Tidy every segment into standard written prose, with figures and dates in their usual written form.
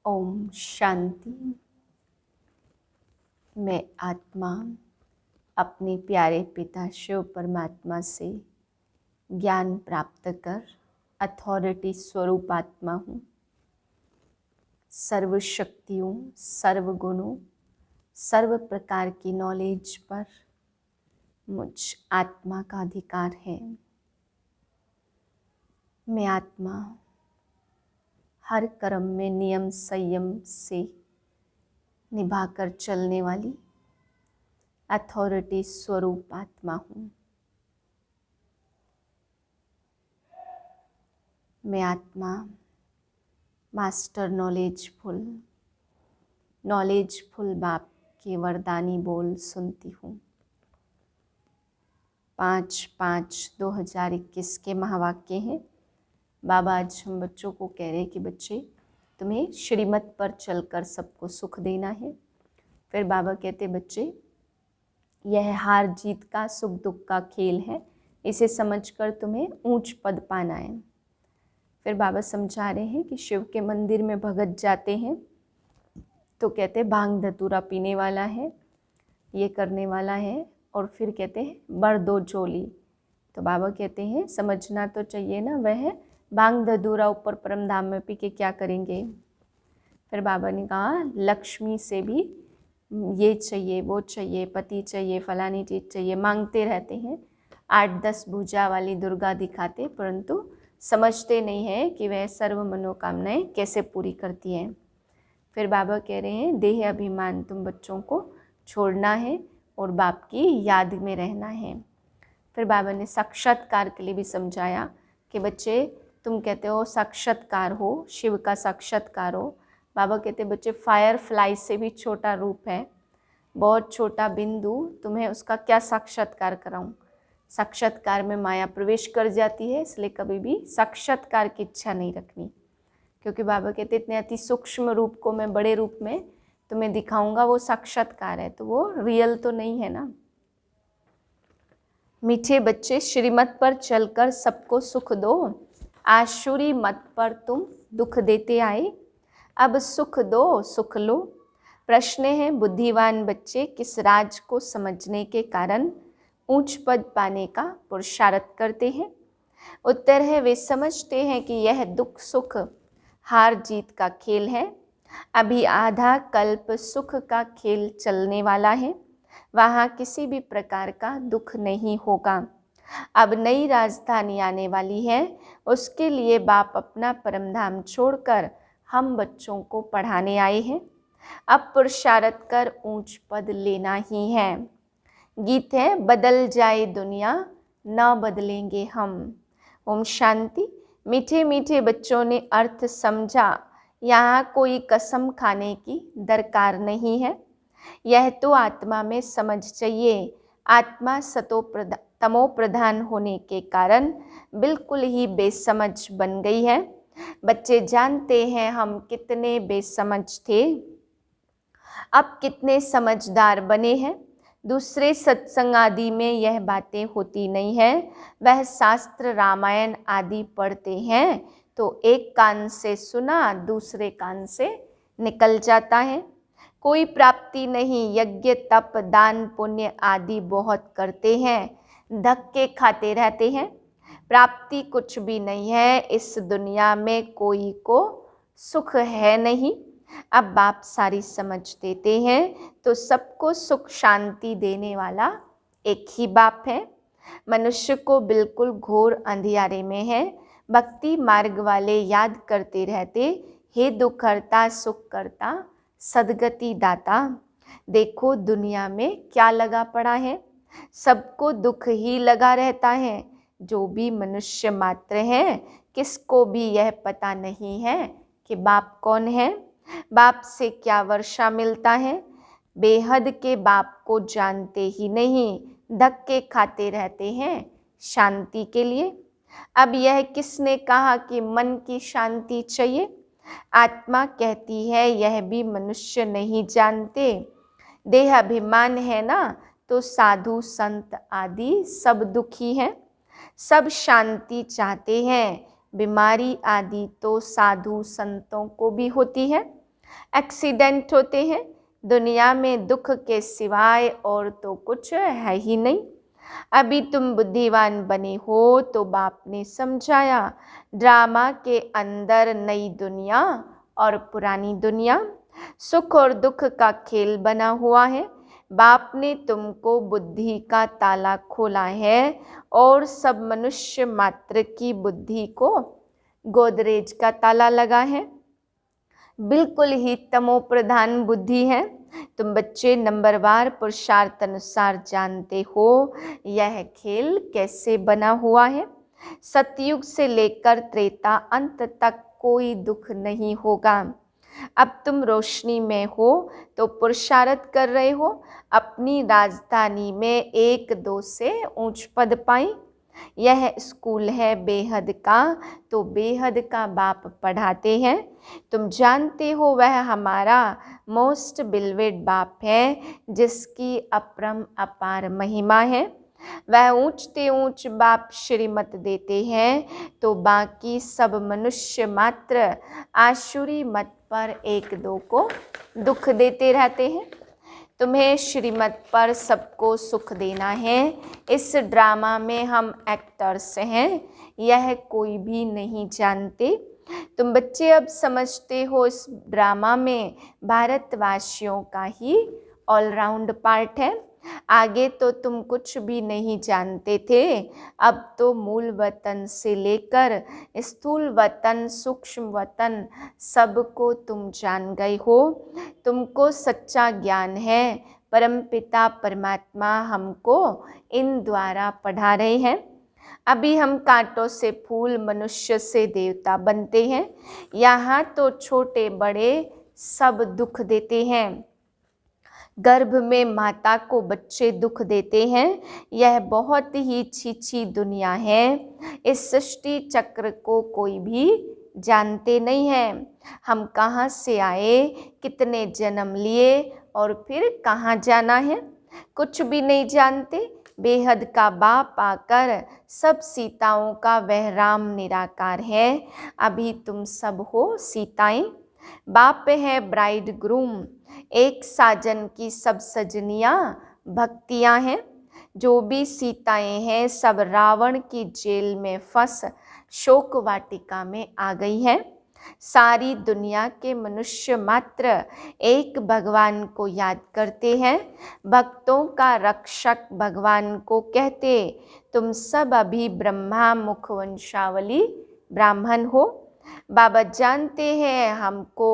ओम शांति। मैं आत्मा अपने प्यारे पिता शिव परमात्मा से ज्ञान प्राप्त कर अथॉरिटी स्वरूप आत्मा हूँ। सर्व शक्तियों, सर्व गुणों, सर्व प्रकार की नॉलेज पर मुझ आत्मा का अधिकार है। मैं आत्मा हर कर्म में नियम संयम से निभाकर चलने वाली अथॉरिटी स्वरूप आत्मा हूँ। मैं आत्मा मास्टर नॉलेजफुल बाप के वरदानी बोल सुनती हूँ। 5/5/2021 के महावाक्य हैं। बाबा आज हम बच्चों को कह रहे हैं कि बच्चे तुम्हें श्रीमत पर चलकर सबको सुख देना है। फिर बाबा कहते बच्चे यह हार जीत का सुख दुख का खेल है, इसे समझकर तुम्हें ऊंच पद पाना है। फिर बाबा समझा रहे हैं कि शिव के मंदिर में भगत जाते हैं तो कहते भांग धतूरा पीने वाला है, ये करने वाला है, और फिर कहते हैं बर दो चोली। तो बाबा कहते हैं समझना तो चाहिए ना, वह भांग धतूरा ऊपर परम धाम में पी के क्या करेंगे। फिर बाबा ने कहा लक्ष्मी से भी ये चाहिए वो चाहिए, पति चाहिए, फलानी चीज़ चाहिए, मांगते रहते हैं। 8-10 भुजा वाली दुर्गा दिखाते, परंतु समझते नहीं है कि वह सर्व मनोकामनाएं कैसे पूरी करती हैं। फिर बाबा कह रहे हैं देह अभिमान तुम बच्चों को छोड़ना है और बाप की याद में रहना है। फिर बाबा ने साक्षात्कार के लिए भी समझाया कि बच्चे तुम कहते हो साक्षात्कार हो, शिव का साक्षात्कार हो। बाबा कहते बच्चे फायर फ्लाई से भी छोटा रूप है, बहुत छोटा बिंदु, तुम्हें उसका क्या साक्षात्कार कराऊं। साक्षात्कार में माया प्रवेश कर जाती है, इसलिए कभी भी साक्षात्कार की इच्छा नहीं रखनी, क्योंकि बाबा कहते इतने अति सूक्ष्म रूप को मैं बड़े रूप में तुम्हें दिखाऊंगा, वो साक्षात्कार है, तो वो रियल तो नहीं है ना। मीठे बच्चे श्रीमत पर चलकर सबको सुख दो, आशुरी मत पर तुम दुख देते आए, अब सुख दो सुख लो। प्रश्न है बुद्धिमान बच्चे किस राज को समझने के कारण ऊंच पद पाने का पुरुषार्थ करते हैं। उत्तर है वे समझते हैं कि यह दुख सुख हार जीत का खेल है। अभी आधा कल्प सुख का खेल चलने वाला है, वहाँ किसी भी प्रकार का दुख नहीं होगा। अब नई राजधानी आने वाली है, उसके लिए बाप अपना परमधाम छोड़कर हम बच्चों को पढ़ाने आए हैं। अब पुरुषार्थ कर ऊंच पद लेना ही है। गीत है बदल जाए दुनिया न बदलेंगे हम। ओम शांति। मीठे मीठे बच्चों ने अर्थ समझा, यहाँ कोई कसम खाने की दरकार नहीं है। यह तो आत्मा में समझ चाहिए। आत्मा तमो प्रधान होने के कारण बिल्कुल ही बेसमझ बन गई है। बच्चे जानते हैं हम कितने बेसमझ थे, अब कितने समझदार बने हैं। दूसरे सत्संग आदि में यह बातें होती नहीं है। वह शास्त्र रामायण आदि पढ़ते हैं तो एक कान से सुना दूसरे कान से निकल जाता है। कोई प्राप्ति नहीं, यज्ञ तप दान पुण्य आदि बहुत करते हैं, धक्के खाते रहते हैं, प्राप्ति कुछ भी नहीं है। इस दुनिया में कोई को सुख है नहीं। अब बाप सारी समझ देते हैं तो सबको सुख शांति देने वाला एक ही बाप है। मनुष्य को बिल्कुल घोर अंधियारे में है। भक्ति मार्ग वाले याद करते रहते, हे दुखहर्ता सुख करता सदगति दाता। देखो दुनिया में क्या लगा पड़ा है, सबको दुख ही लगा रहता है। जो भी मनुष्य मात्र है, किसको भी यह पता नहीं है कि बाप कौन है, बाप से क्या वर्षा मिलता है। बेहद के बाप को जानते ही नहीं, धक्के खाते रहते हैं शांति के लिए। अब यह किसने कहा कि मन की शांति चाहिए। आत्मा कहती है यह भी मनुष्य नहीं जानते। देह अभिमान है ना, तो साधु संत आदि सब दुखी हैं, सब शांति चाहते हैं। बीमारी आदि तो साधु संतों को भी होती है, एक्सीडेंट होते हैं। दुनिया में दुख के सिवाय और तो कुछ है ही नहीं। अभी तुम बुद्धिमान बने हो तो बाप ने समझाया, ड्रामा के अंदर नई दुनिया और पुरानी दुनिया, सुख और दुख का खेल बना हुआ है। बाप ने तुमको बुद्धि का ताला खोला है और सब मनुष्य मात्र की बुद्धि को गोदरेज का ताला लगा है। बिल्कुल ही तमो प्रधान बुद्धि है। तुम बच्चे नंबरवार पुरुषार्थ अनुसार जानते हो यह खेल कैसे बना हुआ है। सतयुग से लेकर त्रेता अंत तक कोई दुख नहीं होगा। अब तुम रोशनी में हो तो पुरुषार्थ कर रहे हो अपनी राजधानी में 1-2 से ऊंच पद पाएं। यह स्कूल है बेहद का, तो बेहद का बाप पढ़ाते हैं। तुम जानते हो वह हमारा मोस्ट बिलवेड बाप है जिसकी अपरम अपार महिमा है। वह ऊंचते ऊंच बाप श्रीमत देते हैं तो बाकी सब मनुष्य मात्र आसुरी मत पर 1-2 को दुख देते रहते हैं। तुम्हें श्रीमत पर सबको सुख देना है। इस ड्रामा में हम एक्टर्स हैं, यह कोई भी नहीं जानते। तुम बच्चे अब समझते हो इस ड्रामा में भारतवासियों का ही ऑलराउंड पार्ट है। आगे तो तुम कुछ भी नहीं जानते थे, अब तो मूल वतन से लेकर स्थूल वतन, सूक्ष्म वतन सबको तुम जान गए हो। तुमको सच्चा ज्ञान है। परमपिता परमात्मा हमको इन द्वारा पढ़ा रहे हैं। अभी हम कांटों से फूल, मनुष्य से देवता बनते हैं। यहाँ तो छोटे बड़े सब दुख देते हैं। गर्भ में माता को बच्चे दुख देते हैं। यह बहुत ही छी दुनिया है। इस सृष्टि चक्र को कोई भी जानते नहीं है। हम कहाँ से आए, कितने जन्म लिए और फिर कहाँ जाना है, कुछ भी नहीं जानते। बेहद का बाप आकर सब सीताओं का वह राम निराकार है। अभी तुम सब हो सीताएं। बाप है ब्राइड ग्रूम, एक साजन की सब सजनियाँ भक्तियाँ हैं। जो भी सीताएं हैं सब रावण की जेल में फंस शोक वाटिका में आ गई हैं। सारी दुनिया के मनुष्य मात्र एक भगवान को याद करते हैं। भक्तों का रक्षक भगवान को कहते। तुम सब अभी ब्रह्मा मुख वंशावली ब्राह्मण हो। बाबा जानते हैं हमको।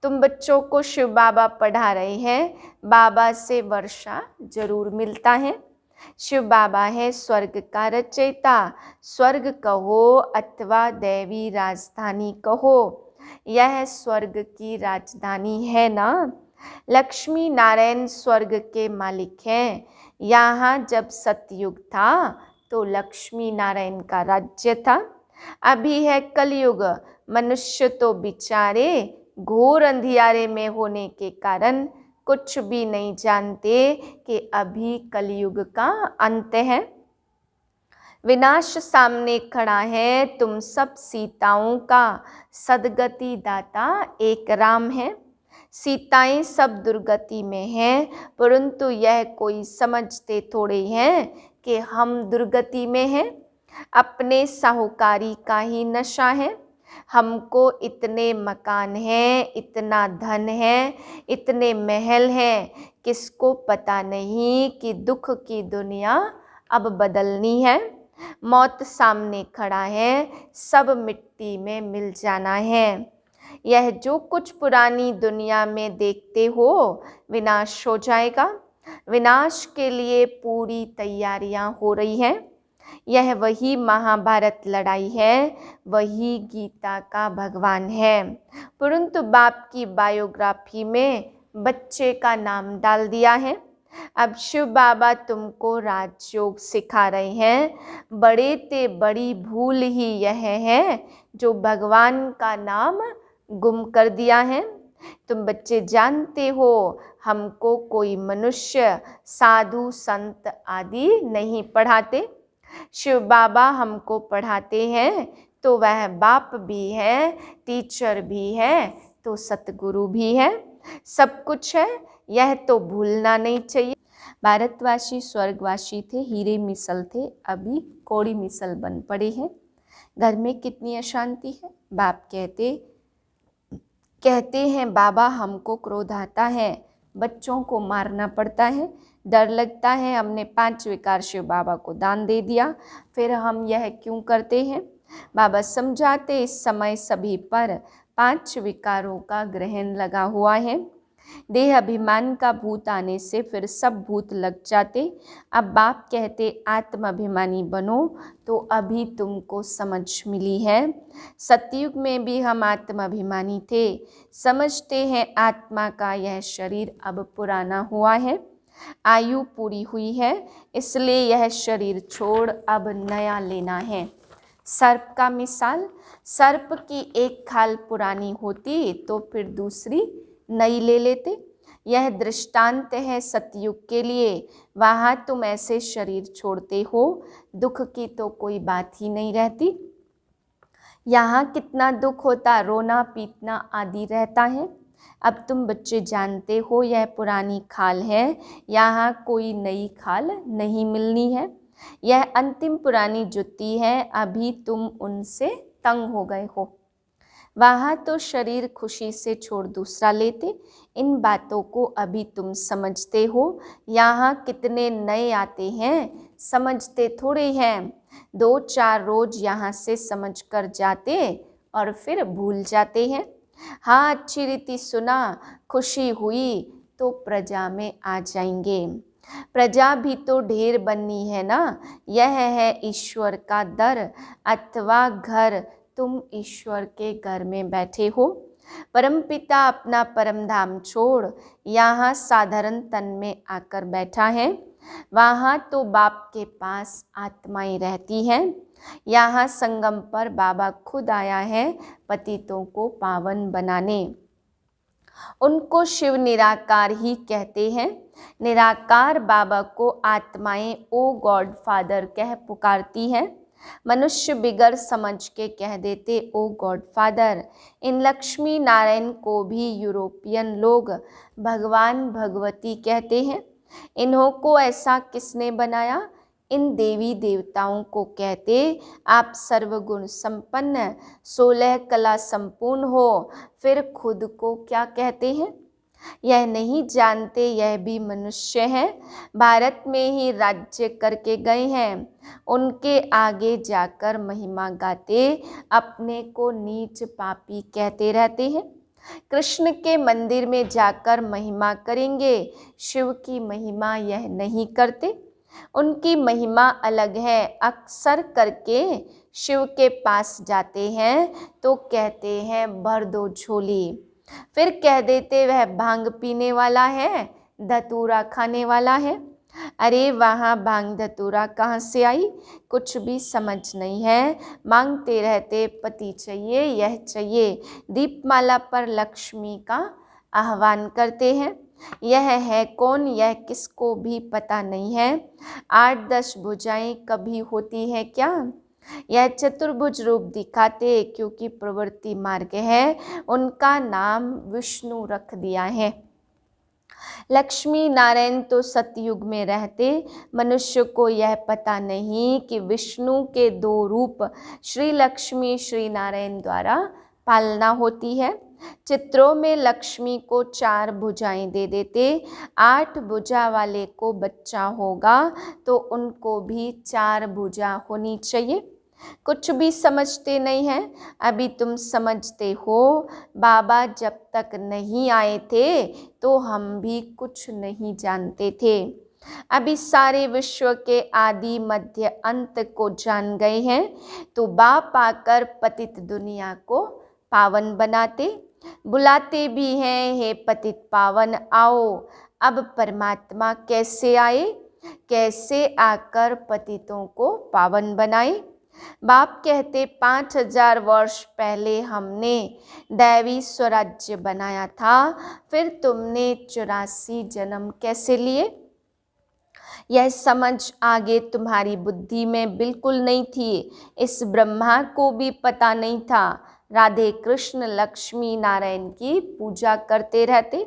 तुम बच्चों को शिव बाबा पढ़ा रहे हैं। बाबा से वर्षा जरूर मिलता है। शिव बाबा है स्वर्ग का रचयिता। स्वर्ग कहो अथवा दैवी राजधानी कहो, यह स्वर्ग की राजधानी है ना। लक्ष्मी नारायण स्वर्ग के मालिक हैं। यहाँ जब सतयुग था तो लक्ष्मी नारायण का राज्य था। अभी है कलयुग। मनुष्य तो बेचारे घोर अंधियारे में होने के कारण कुछ भी नहीं जानते कि अभी कलयुग का अंत है। विनाश सामने खड़ा है। तुम सब सीताओं का सदगति दाता एक राम है। सीताएं सब दुर्गति में हैं, परंतु यह कोई समझते थोड़े हैं कि हम दुर्गति में हैं। अपने साहूकारी का ही नशा है। हमको इतने मकान हैं, इतना धन है, इतने महल हैं, किसको पता नहीं कि दुख की दुनिया अब बदलनी है। मौत सामने खड़ा है, सब मिट्टी में मिल जाना है। यह जो कुछ पुरानी दुनिया में देखते हो विनाश हो जाएगा। विनाश के लिए पूरी तैयारियां हो रही हैं। यह वही महाभारत लड़ाई है, वही गीता का भगवान है, परंतु बाप की बायोग्राफी में बच्चे का नाम डाल दिया है। अब शिव बाबा तुमको राजयोग सिखा रहे हैं। बड़े ते बड़ी भूल ही यह है जो भगवान का नाम गुम कर दिया है। तुम बच्चे जानते हो हमको कोई मनुष्य, साधु, संत आदि नहीं पढ़ाते। शिव बाबा हमको पढ़ाते हैं तो वह बाप भी है, टीचर भी है, तो सतगुरु भी है, सब कुछ है, यह तो भूलना नहीं चाहिए। भारतवासी स्वर्गवासी थे, हीरे मिसल थे, अभी कौड़ी मिसल बन पड़े हैं। घर में कितनी अशांति है। बाप कहते हैं बाबा हमको क्रोध आता है, बच्चों को मारना पड़ता है, डर लगता है, हमने 5 विकार शिव बाबा को दान दे दिया, फिर हम यह क्यों करते हैं। बाबा समझाते इस समय सभी पर 5 विकारों का ग्रहण लगा हुआ है। देह अभिमान का भूत आने से फिर सब भूत लग जाते। अब बाप कहते आत्म अभिमानी बनो, तो अभी तुमको समझ मिली है। सतयुग में भी हम आत्म अभिमानी थे, समझते हैं आत्मा का यह शरीर अब पुराना हुआ है, आयु पूरी हुई है, इसलिए यह शरीर छोड़ अब नया लेना है। सर्प का मिसाल, सर्प की एक खाल पुरानी होती तो फिर दूसरी नई ले लेते। यह दृष्टांत है सतयुग के लिए। वहाँ तुम ऐसे शरीर छोड़ते हो, दुख की तो कोई बात ही नहीं रहती। यहाँ कितना दुख होता, रोना पीटना आदि रहता है। अब तुम बच्चे जानते हो यह पुरानी खाल है, यहाँ कोई नई खाल नहीं मिलनी है। यह अंतिम पुरानी जुत्ती है, अभी तुम उनसे तंग हो गए हो। वहाँ तो शरीर खुशी से छोड़ दूसरा लेते। इन बातों को अभी तुम समझते हो। यहाँ कितने नए आते हैं, समझते थोड़े हैं। 2-4 रोज यहाँ से समझ कर जाते और फिर भूल जाते हैं। हाँ, अच्छी रीति सुना, खुशी हुई तो प्रजा में आ जाएंगे। प्रजा भी तो ढेर बननी है ना। यह है ईश्वर का दर अथवा घर। तुम ईश्वर के घर में बैठे हो। परमपिता अपना परम धाम छोड़ यहाँ साधारण तन में आकर बैठा है। वहाँ तो बाप के पास आत्माएं रहती हैं। यहाँ संगम पर बाबा खुद आया है पतितों को पावन बनाने। उनको शिव निराकार ही कहते हैं। निराकार बाबा को आत्माएं ओ गॉड फादर कह पुकारती हैं। मनुष्य बिगर समझ के कह देते ओ गॉड फादर। इन लक्ष्मी नारायण को भी यूरोपियन लोग भगवान भगवती कहते हैं। इन्हों को ऐसा किसने बनाया। इन देवी देवताओं को कहते आप सर्वगुण संपन्न 16 कला संपूर्ण हो, फिर खुद को क्या कहते हैं। यह नहीं जानते यह भी मनुष्य हैं, भारत में ही राज्य करके गए हैं। उनके आगे जाकर महिमा गाते अपने को नीच पापी कहते रहते हैं। कृष्ण के मंदिर में जाकर महिमा करेंगे, शिव की महिमा यह नहीं करते। उनकी महिमा अलग है। अक्सर करके शिव के पास जाते हैं तो कहते हैं भर दो झोली, फिर कह देते वह भांग पीने वाला है, धतूरा खाने वाला है। अरे वहाँ भांग धतूरा कहाँ से आई, कुछ भी समझ नहीं है। मांगते रहते पति चाहिए, यह चाहिए। दीपमाला पर लक्ष्मी का आह्वान करते हैं। यह है कौन, यह किसको भी पता नहीं है। 8-10 भुजाएं कभी होती है क्या। यह चतुर्भुज रूप दिखाते क्योंकि प्रवृत्ति मार्ग है, उनका नाम विष्णु रख दिया है। लक्ष्मी नारायण तो सतयुग में रहते, मनुष्य को यह पता नहीं कि विष्णु के 2 रूप श्री लक्ष्मी श्री नारायण द्वारा पालना होती है। चित्रों में लक्ष्मी को 4 भुजाएं दे देते। 8 भुजा वाले को बच्चा होगा तो उनको भी 4 भुजा होनी चाहिए। कुछ भी समझते नहीं हैं। अभी तुम समझते हो। बाबा जब तक नहीं आए थे तो हम भी कुछ नहीं जानते थे। अभी सारे विश्व के आदि मध्य अंत को जान गए हैं तो बाप आकर पतित दुनिया को पावन बनाते। बुलाते भी हैं, हे पतित पावन आओ। अब परमात्मा कैसे आए, कैसे आकर पतितों को पावन बनाए। बाप कहते 5000 वर्ष पहले हमने दैवी स्वराज्य बनाया था, फिर तुमने 84 जन्म कैसे लिए। यह समझ आगे तुम्हारी बुद्धि में बिल्कुल नहीं थी। इस ब्रह्मा को भी पता नहीं था। राधे कृष्ण लक्ष्मी नारायण की पूजा करते रहते,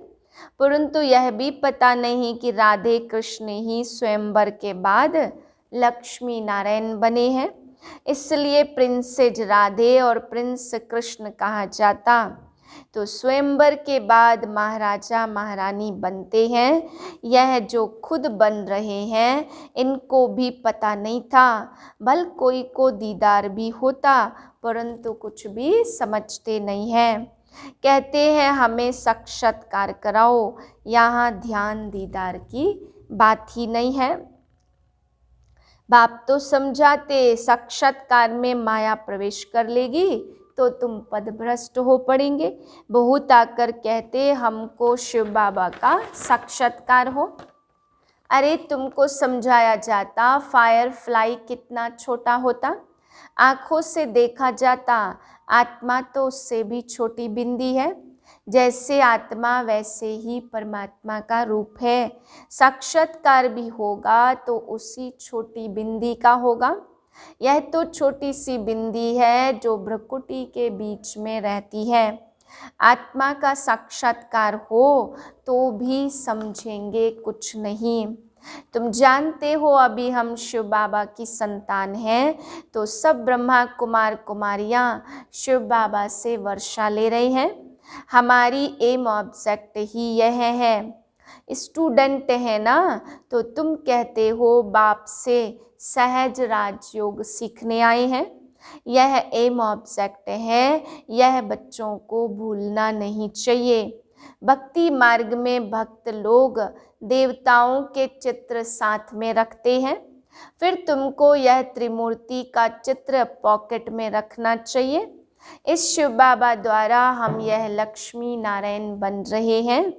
परंतु यह भी पता नहीं कि राधे कृष्ण ही स्वयंवर के बाद लक्ष्मी नारायण बने हैं। इसलिए प्रिंसेज राधे और प्रिंस कृष्ण कहा जाता। तो स्वयंवर के बाद महाराजा महारानी बनते हैं। यह जो खुद बन रहे हैं इनको भी पता नहीं था। भल कोई को दीदार भी होता, परंतु कुछ भी समझते नहीं हैं। कहते हैं हमें साक्षात्कार कराओ, यहाँ ध्यान दीदार की बात ही नहीं है। बाप तो समझाते साक्षात्कार में माया प्रवेश कर लेगी तो तुम पदभ्रष्ट हो पड़ेंगे। बहुत आकर कहते हमको शिव बाबा का साक्षात्कार हो। अरे तुमको समझाया जाता फायर फ्लाई कितना छोटा होता, आँखों से देखा जाता, आत्मा तो उससे भी छोटी बिंदी है। जैसे आत्मा वैसे ही परमात्मा का रूप है। साक्षात्कार भी होगा तो उसी छोटी बिंदी का होगा। यह तो छोटी सी बिंदी है जो भ्रुकुटी के बीच में रहती है। आत्मा का साक्षात्कार हो तो भी समझेंगे कुछ नहीं। तुम जानते हो अभी हम शिव बाबा की संतान हैं, तो सब ब्रह्मा कुमार कुमारियाँ शिव बाबा से वर्षा ले रहे हैं। हमारी एम ऑब्जेक्ट ही यह है। स्टूडेंट है ना, तो तुम कहते हो बाप से सहज राजयोग सीखने आए हैं। यह एम ऑब्जेक्ट है, यह बच्चों को भूलना नहीं चाहिए। भक्ति मार्ग में भक्त लोग देवताओं के चित्र साथ में रखते हैं, फिर तुमको यह त्रिमूर्ति का चित्र पॉकेट में रखना चाहिए। इस शिव बाबा द्वारा हम यह लक्ष्मी नारायण बन रहे हैं।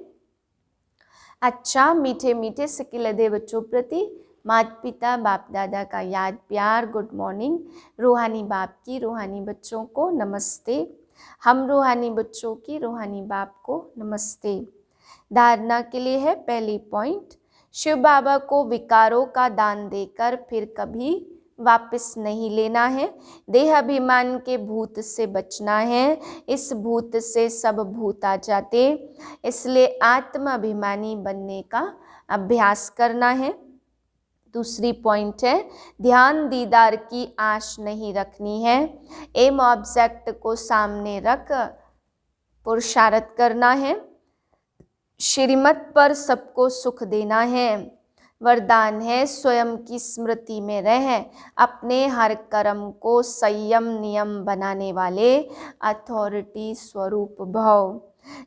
अच्छा मीठे मीठे सिकिलदे बच्चों प्रति माता पिता बाप दादा का याद प्यार गुड मॉर्निंग। रूहानी बाप की रूहानी बच्चों को नमस्ते। हम रूहानी बच्चों की रूहानी बाप को नमस्ते। धारणा के लिए है पहली पॉइंट, शिव बाबा को विकारों का दान देकर फिर कभी वापस नहीं लेना है। देह अभिमान के भूत से बचना है। इस भूत से सब भूत आ जाते, इसलिए आत्म अभिमानी बनने का अभ्यास करना है। दूसरी पॉइंट है ध्यान दीदार की आश नहीं रखनी है। एम ऑब्जेक्ट को सामने रख पुरुषार्थ करना है। श्रीमत पर सबको सुख देना है। वरदान है स्वयं की स्मृति में रह अपने हर कर्म को संयम नियम बनाने वाले अथॉरिटी स्वरूप भव।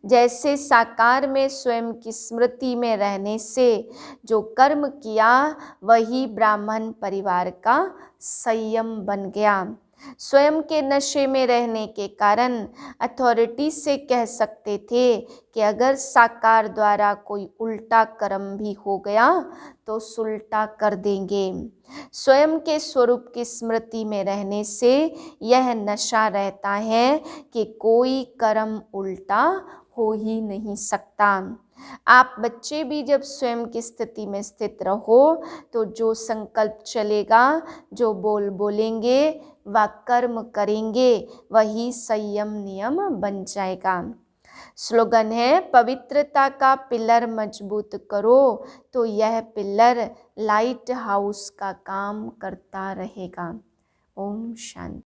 जैसे साकार में स्वयं की स्मृति में रहने से जो कर्म किया वही ब्राह्मण परिवार का संयम बन गया। स्वयं के नशे में रहने के कारण अथॉरिटी से कह सकते थे कि अगर साकार द्वारा कोई उल्टा कर्म भी हो गया तो सुलटा कर देंगे। स्वयं के स्वरूप की स्मृति में रहने से यह नशा रहता है कि कोई कर्म उल्टा हो ही नहीं सकता। आप बच्चे भी जब स्वयं की स्थिति में स्थित रहो तो जो संकल्प चलेगा, जो बोल बोलेंगे व कर्म करेंगे वही संयम नियम बन जाएगा। स्लोगन है पवित्रता का पिलर मजबूत करो तो यह पिलर लाइट हाउस का काम करता रहेगा। ओम शांति।